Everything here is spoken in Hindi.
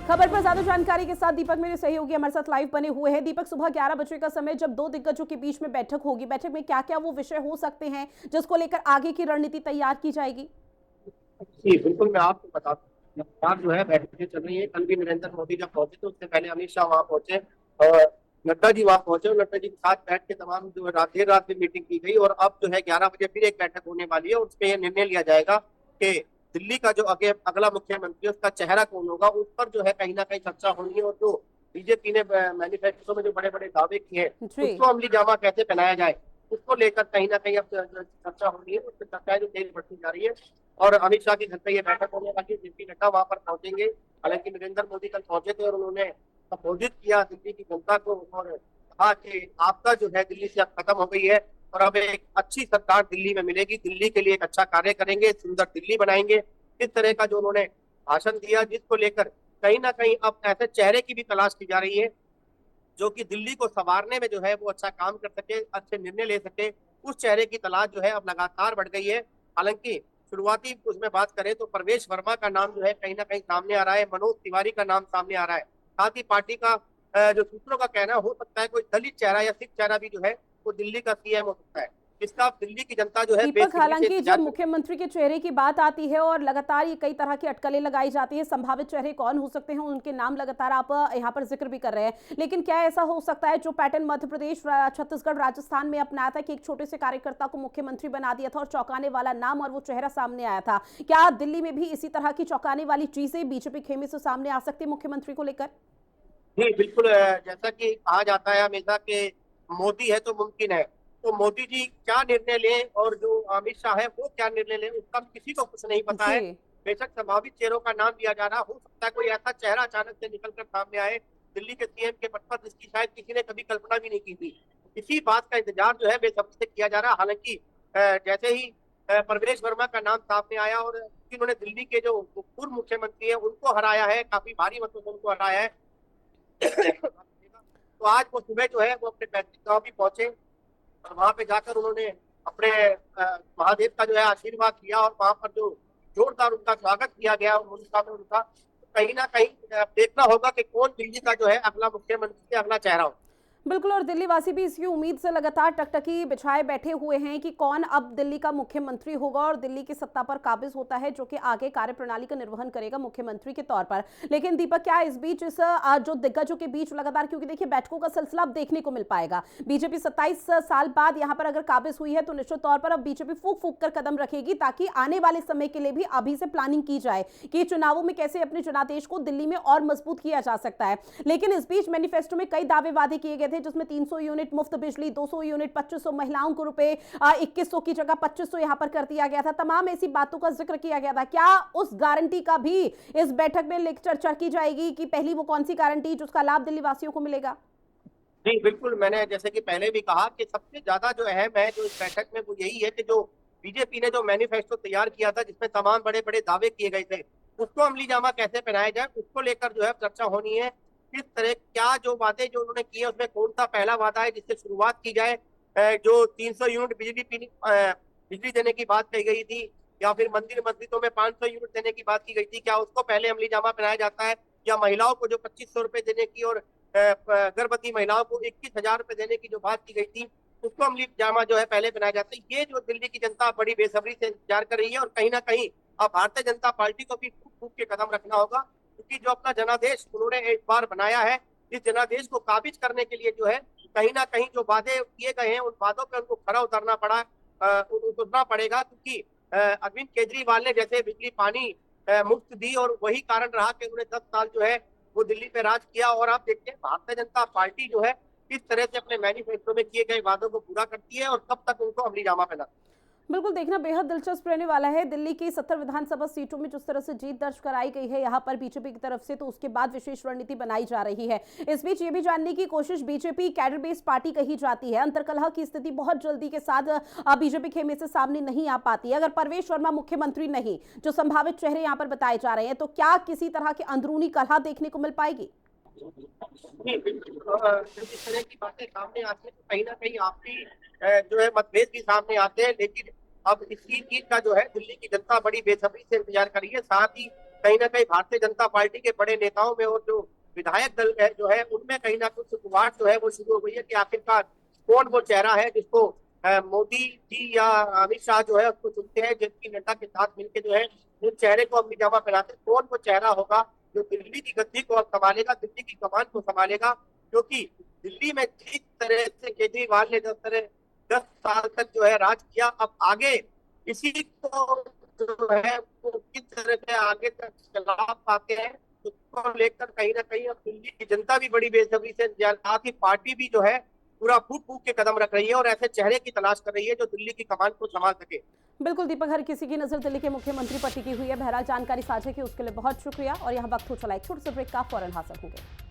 खबर पर ज्यादा जानकारी के साथ दीपक मेरे सहयोगी हमारे साथ लाइव बने हुए हैं। दीपक, सुबह 11 बजे का समय जब दो दिग्गजों के बीच में बैठक होगी, बैठक में क्या क्या वो विषय हो सकते हैं जिसको लेकर आगे की रणनीति तैयार की जाएगी? जी बिल्कुल, मैं आपको बताता हूँ। लगातार जो है बैठकें चल रही है। कल भी नरेंद्र मोदी जब पहुंचे तो उससे पहले अमित शाह वहां पहुंचे और नड्डा जी वहां पहुंचे और नड्डा जी के साथ बैठ के तमाम जो है देर रात में मीटिंग की गई और अब जो है 11 बजे फिर एक बैठक होने वाली है और उसमें यह निर्णय लिया जाएगा कि दिल्ली का जो आगे अगला मुख्यमंत्री है उसका चेहरा कौन होगा। उस पर जो है कहीं ना कहीं चर्चा होनी है और जो बीजेपी ने मैनिफेस्टो में जो बड़े बड़े दावे किए हैं जी। उसको अमली जामा कैसे पहनाया जाए उसको लेकर कहीं ना कहीं अब चर्चा हो रही है। उसमें चर्चाएं जो तेज बढ़ती जा रही है और अमित शाह के घर पे ये बैठक होने वाली है। जेपी नड्डा वहां पर पहुंचेंगे। हालांकि नरेंद्र मोदी कल पहुंचे थे और उन्होंने संबोधित किया दिल्ली की जनता को और कहा कि आपका जो है दिल्ली से अब खत्म हो गई है और अब एक अच्छी सरकार दिल्ली में मिलेगी। दिल्ली के लिए एक अच्छा कार्य करेंगे, सुंदर दिल्ली बनाएंगे। इस तरह का जो उन्होंने भाषण दिया जिसको लेकर कहीं ना कहीं अब ऐसे चेहरे की भी तलाश की जा रही है जो कि दिल्ली को संवारने में जो है वो अच्छा काम कर सके, अच्छे निर्णय ले सके। उस चेहरे की तलाश जो है अब लगातार बढ़ गई है। हालांकि शुरुआती उसमें बात करें तो परवेश वर्मा का नाम जो है कहीं ना कहीं सामने आ रहा है, मनोज तिवारी का नाम सामने आ रहा है। साथ ही पार्टी का जो सूत्रों का कहना हो सकता है कोई दलित चेहरा या सिख चेहरा भी जो है वो दिल्ली का सीएम हो सकता है। इसका दिल्ली की जनता जो है दीपक, बेसब्री से हालांकि इंतजार जब कर रही मुख्यमंत्री के चेहरे की बात आती है और लगातार ये कई तरह की अटकलें लगाई जाती है, संभावित चेहरे कौन हो सकते हैं उनके नाम लगातार आप यहाँ पर जिक्र भी कर रहे हैं, लेकिन क्या ऐसा हो सकता है जो पैटर्न मध्य प्रदेश, छत्तीसगढ़, राजस्थान में अपनाया था कि एक छोटे से कार्यकर्ता को मुख्यमंत्री बना दिया था और चौंकाने वाला नाम और वो चेहरा सामने आया था, क्या दिल्ली में भी इसी तरह की चौंकाने वाली चीजें बीजेपी खेमे से सामने आ सकती है मुख्यमंत्री को लेकर? जी बिल्कुल, जैसा कि कहा जाता है हमेशा कि मोदी है तो मुमकिन है। तो मोदी जी क्या निर्णय लें और जो अमित शाह है वो क्या निर्णय लें उसका किसी को कुछ नहीं पता जी। है। बेशक संभावित चेहरों का नाम दिया जा रहा हो सकता है कोई ऐसा चेहरा अचानक से निकल कर सामने आए दिल्ली के सीएम के पद पर जिसकी शायद किसी ने कभी कल्पना भी नहीं की थी। इसी बात का इंतजार जो है बेसब्री से किया जा रहा है। हालांकि जैसे ही परवेश वर्मा का नाम सामने आया और उन्होंने दिल्ली के जो पूर्व मुख्यमंत्री है उनको हराया है, काफी भारी मतों से उनको हराया है। तो आज वो सुबह जो है वो अपने पैतृक गांव भी पहुंचे और वहां पे जाकर उन्होंने अपने महादेव का जो है आशीर्वाद लिया और वहां पर जो जोरदार उनका स्वागत किया गया उनका में उनका तो कहीं ना कहीं देखना होगा कि कौन दिल्ली का जो है अगला मुख्यमंत्री अगला चेहरा हो। बिल्कुल, और दिल्ली वासी भी इसकी उम्मीद से लगातार टकटकी बिछाए बैठे हुए हैं कि कौन अब दिल्ली का मुख्यमंत्री होगा और दिल्ली की सत्ता पर काबिज होता है, जो कि आगे कार्यप्रणाली का निर्वहन करेगा मुख्यमंत्री के तौर पर। लेकिन दीपक, क्या इस बीच इस जो दिग्गजों के बीच लगातार, क्योंकि देखिए बैठकों का सिलसिला अब देखने को मिल पाएगा, बीजेपी 27 साल बाद यहाँ पर अगर काबिज हुई है तो निश्चित तौर पर अब बीजेपी फूक फूक कर कदम रखेगी ताकि आने वाले समय के लिए भी अभी से प्लानिंग की जाए कि चुनावों में कैसे अपने जनादेश को दिल्ली में और मजबूत किया जा सकता है। लेकिन इस बीच मैनिफेस्टो में कई दावे वादे किए गए थे जिसमें 300 यूनिट मुफ्त बिजली, 200 यूनिट, 2500 महिलाओं को रुपए, 2100 की जगह 2500 यहां पर कर दिया गया था। तमाम ऐसी बातों का जिक्र किया गया था। क्या उस गारंटी का भी इस बैठक में लेकर चर्चा की जाएगी कि पहली वो कौन सी गारंटी जिसका लाभ दिल्ली वासियों को मिलेगा? जी बिल्कुल, मैंने जैसे कि पहले भी कहा कि सबसे ज्यादा जो अहम है जो इस बैठक में वो यही है कि जो बीजेपी ने जो मैनिफेस्टो तैयार किया था जिसमें तमाम बड़े बड़े दावे किए गए थे उसको अमली जामा कैसे पहनाया जाए उसको लेकर जो है चर्चा होनी है। किस तरह क्या जो वादे जो उन्होंने किए उसमें कौन सा पहला वादा है जिससे शुरुआत की जाए। जो 300 यूनिट बिजली देने की बात कही गई थी या फिर मंदिर मस्जिदों में 500 यूनिट देने की बात की गई थी, क्या उसको पहले अमली जामा पहनाया जाता है या महिलाओं को जो 2500 रुपए देने की और गर्भवती महिलाओं को 21,000 रुपए देने की जो बात की गई थी उसको अमली जामा जो है पहले बनाया जाता है। ये जो दिल्ली की जनता बड़ी बेसब्री से इंतजार कर रही है और कहीं ना कहीं अब भारतीय जनता पार्टी को भी फूक फूक के कदम रखना होगा क्योंकि जो अपना जनादेश उन्होंने एक बार बनाया है इस जनादेश को काबिज करने के लिए जो है कहीं ना कहीं जो वादे किए गए हैं उन वादों पर उनको खरा उतरना पड़ेगा क्योंकि अरविंद केजरीवाल ने जैसे बिजली पानी मुफ्त दी और वही कारण रहा कि उन्होंने 10 साल जो है वो दिल्ली पे राज किया। और आप देखते हैं भारतीय जनता पार्टी जो है किस तरह से अपने मैनिफेस्टो में किए गए वादों को पूरा करती है और कब तक उनको अमली जामा पहनाती है। बिल्कुल, देखना बेहद दिलचस्प रहने वाला है। दिल्ली की 70 विधानसभा सीटों में जिस तरह से जीत दर्ज कराई गई है यहाँ पर बीजेपी की तरफ से, तो उसके बाद विशेष रणनीति बनाई जा रही है। इस बीच ये भी जानने की कोशिश, बीजेपी कैडर बेस्ड पार्टी कही जाती है, अंतरकलह की स्थिति बहुत जल्दी के साथ बीजेपी खेमे से सामने नहीं आ पाती। अगर परवेश वर्मा मुख्यमंत्री नहीं, जो संभावित चेहरे यहाँ पर बताए जा रहे हैं, तो क्या किसी तरह की अंदरूनी कलह देखने को मिल पाएगी? जी बिल्कुल, जब इस तरह की बातें सामने आती है तो कहीं ना कहीं आपसी जो है मतभेद भी सामने आते हैं। लेकिन अब इसी चीज का जो है दिल्ली की जनता बड़ी बेसब्री से इंतजार कर रही है। साथ ही कहीं ना कहीं भारतीय जनता पार्टी के बड़े नेताओं में और जो विधायक दल है जो है उनमें कहीं ना कुछ गुमाहट जो है वो शुरू हो गई है कि आखिरकार कौन वो चेहरा है जिसको मोदी जी या अमित शाह जो है उसको चुनते हैं, जिनकी नड्डा के साथ मिलकर जो है उस चेहरे को अपनी जमा पहनाते हैं। कौन वो चेहरा होगा जो दिल्ली की गद्दी को अब संभालेगा, दिल्ली की कमान को संभालेगा, क्योंकि दिल्ली में जिस तरह से केजरीवाल ने 10 साल तक जो है राज किया, अब आगे इसी को जो है वो किस तरह से आगे तक चला पाते हैं उसको लेकर कहीं ना कहीं अब दिल्ली की जनता भी बड़ी बेसब्री से इंतजार, साथ ही पार्टी भी जो है पूरा फूक फूक के कदम रख रही है और ऐसे चेहरे की तलाश कर रही है जो दिल्ली की कमान को संभाल सके। बिल्कुल दीपक, हर किसी की नजर दिल्ली के मुख्यमंत्री पर टिकी हुई है। बहरहाल जानकारी साझा की उसके लिए बहुत शुक्रिया। और यहाँ वक्त हो चला एक छोटे से ब्रेक का, फौरन हाजिर होंगे।